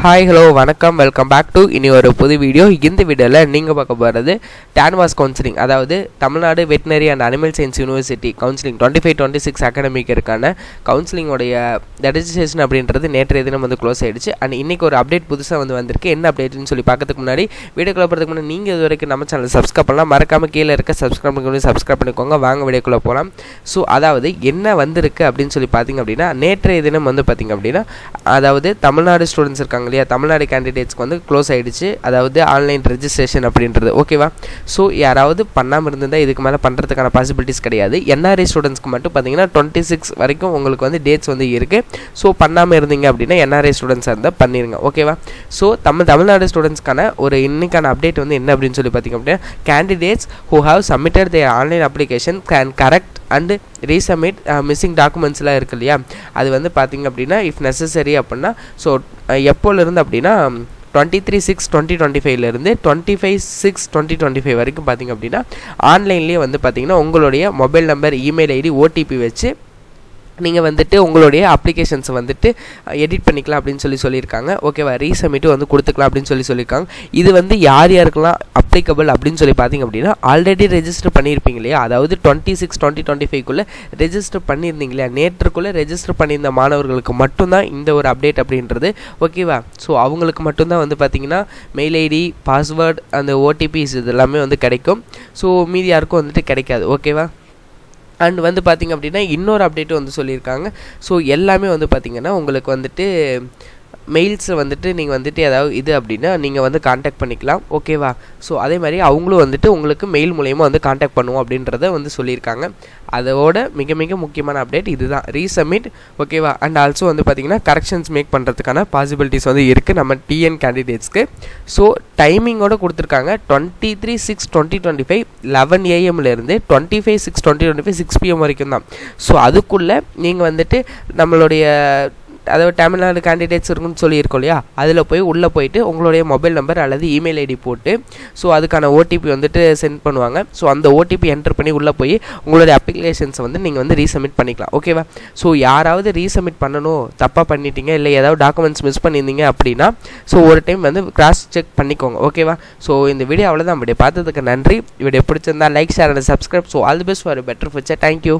Hi hello வணக்கம் welcome back to இனி ஒரு புது வீடியோ. இந்த வீடியோவில் நீங்கள் பார்க்க போகிறது டான்வாஸ் கவுன்சிலிங், அதாவது Tamil Nadu veterinary and animal science university counselling 25-26 அகாடமிக்கிற்கான கவுன்சிலிங்கோடைய ரெஜிஸ்ட்ரேஷன் அப்படின்றது நேற்றைய தினம் க்ளோஸ் ஆகிடுச்சு. அண்ட் இன்றைக்கி ஒரு அப்டேட் புதுசாக வந்திருக்கு. என்ன அப்டேட்னு சொல்லி பார்க்கறதுக்கு முன்னாடி வீடியோக்குள்ளே போகிறதுக்கு முன்னாடி நீங்கள் இது வரைக்கும் நம்ம சேனல் சப்ஸ்கிரைப் பண்ணலாம், மறக்காமல் கீழே இருக்க சப்ஸ்கிரைப் பண்ணிக்கோங்க. வாங்க வீடியோக்குள்ளே போகலாம். ஸோ அதாவது என்ன வந்திருக்கு அப்படின்னு சொல்லி பார்த்தீங்க அப்படின்னா, நேற்றைய தினம் பார்த்திங்க அப்படின்னா, அதாவது தமிழ்நாடு ஸ்டூடெண்ட்ஸ் இருக்காங்க இல்லையா, தமிழ்நாடு கேண்டிடேட்ஸ்க்கு க்ளோஸ் ஆகிடுச்சு. அதாவது ஆன்லைன் ரெஜிஸ்ட்ரேஷன் அப்படின்றது ஓகேவா. ஸோ யாராவது பண்ணாமல் இருந்திருந்தால் இதுக்கு மேலே பண்ணுறதுக்கான பாசிபிலிட்டிஸ் கிடையாது. என்ஆர்ஐ ஸ்டூடெண்ட்ஸ்க்கு மட்டும் பார்த்தீங்கன்னா 26 வரைக்கும் உங்களுக்கு டேட்ஸ் இருக்குது. ஸோ பண்ணாமல் இருந்தீங்க அப்படின்னா என்ஆர்ஐ ஸ்டூடெண்ட்ஸாக இருந்தால் பண்ணிடுங்க ஓகேவா. ஸோ தமிழ்நாடு ஸ்டூடெண்ட்ஸ்க்கான ஒரு இன்னைக்கான அப்டேட் என்ன அப்படின்னு சொல்லி பார்த்தீங்க அப்படின்னா, candidates who have submitted their online application can correct and resubmit missing documents இருக்கு இல்லையா, அது பார்த்தீங்க அப்படின்னா இஃப் நெசசரி அப்படின்னா. ஸோ எப்போலேருந்து அப்படின்னா 23/6/2025 25/6/2025 வரைக்கும் பார்த்தீங்க அப்படின்னா ஆன்லைன்லேயே பார்த்தீங்கன்னா உங்களுடைய mobile number, email ID, OTP வச்சு நீங்கள் உங்களுடைய அப்ளிகேஷன்ஸை எடிட் பண்ணிக்கலாம் அப்படின்னு சொல்லியிருக்காங்க ஓகேவா. ரீசப்மிட்டும் கொடுத்துக்கலாம் அப்படின்னு சொல்லியிருக்காங்க. இது யார் யாருக்கெல்லாம் அப்ளிகபிள் அப்படின்னு சொல்லி பார்த்தீங்க அப்படின்னா, ஆல்ரெடி ரெஜிஸ்டர் பண்ணியிருப்பீங்க இல்லையா, அதாவது 26/2025 ரெஜிஸ்டர் பண்ணியிருந்தீங்க இல்லையா, நேற்றுக்குள்ளே ரெஜிஸ்டர் பண்ணியிருந்த மாணவர்களுக்கு மட்டும்தான் இந்த ஒரு அப்டேட் அப்படின்றது ஓகேவா. ஸோ அவங்களுக்கு மட்டும்தான் பார்த்தீங்கன்னா மெயில் ஐடி, பாஸ்வேர்டு, அந்த ஓடிபிஸ் இது எல்லாமே கிடைக்கும். ஸோ மீதி யாருக்கும் கிடைக்காது ஓகேவா. அண்ட் பார்த்தீங்க அப்படின்னா இன்னொரு அப்டேட்டும் சொல்லியிருக்காங்க. ஸோ எல்லாமே பார்த்தீங்கன்னா உங்களுக்கு மெயில்ஸை நீங்கள் ஏதாவது இது அப்படின்னா நீங்கள் காண்டாக்ட் பண்ணிக்கலாம் ஓகேவா. ஸோ அதே மாதிரி அவங்களும் உங்களுக்கு மெயில் மூலயமா காண்டாக்ட் பண்ணுவோம் அப்படின்றத சொல்லியிருக்காங்க. அதோட மிக மிக முக்கியமான அப்டேட் இதுதான், ரீசப்மிட் ஓகேவா. அண்ட் ஆல்சோ பார்த்தீங்கன்னா கரெக்ஷன்ஸ் மேக் பண்ணுறதுக்கான பாசிபிலிட்டிஸ் இருக்குது நம்ம டிஎன் கேண்டிடேட்ஸ்க்கு. ஸோ டைமிங்கோடு கொடுத்துருக்காங்க 23/6/2025 11 AM - 25/6/2025 6 PM வரைக்கும் தான். ஸோ அதுக்குள்ளே நீங்கள் நம்மளுடைய அதாவது தமிழ்நாடு கேண்டிடேட்ஸ் இருக்குன்னு சொல்லியிருக்கோம் இல்லையா, அதில் உள்ளே போயிட்டு உங்களுடைய மொபைல் நம்பர் அல்லது இமெயில் ஐடி போட்டு ஸோ அதுக்கான ஓடிபி சென்ட் பண்ணுவாங்க. ஸோ அந்த ஓடிபி என்டர் பண்ணி உள்ளே போய் உங்களுடைய அப்ளிகேஷன்ஸை நீங்கள் ரீசப்மிட் பண்ணிக்கலாம் ஓகேவா. ஸோ யாராவது ரீசப்மிட் பண்ணணும் தப்பாக பண்ணிட்டீங்க, இல்லை ஏதாவது டாக்குமெண்ட்ஸ் மிஸ் பண்ணியிருந்தீங்க அப்படின்னா ஸோ ஒரு டைம் கிராஸ் செக் பண்ணிக்கோங்க ஓகேவா. ஸோ இந்த வீடியோ அவ்வளோதான். வீடியோ பார்த்ததுக்கு நன்றி. வீடியோ பிடிச்சிருந்தா like, share and subscribe. So all the best for better future. Thank you.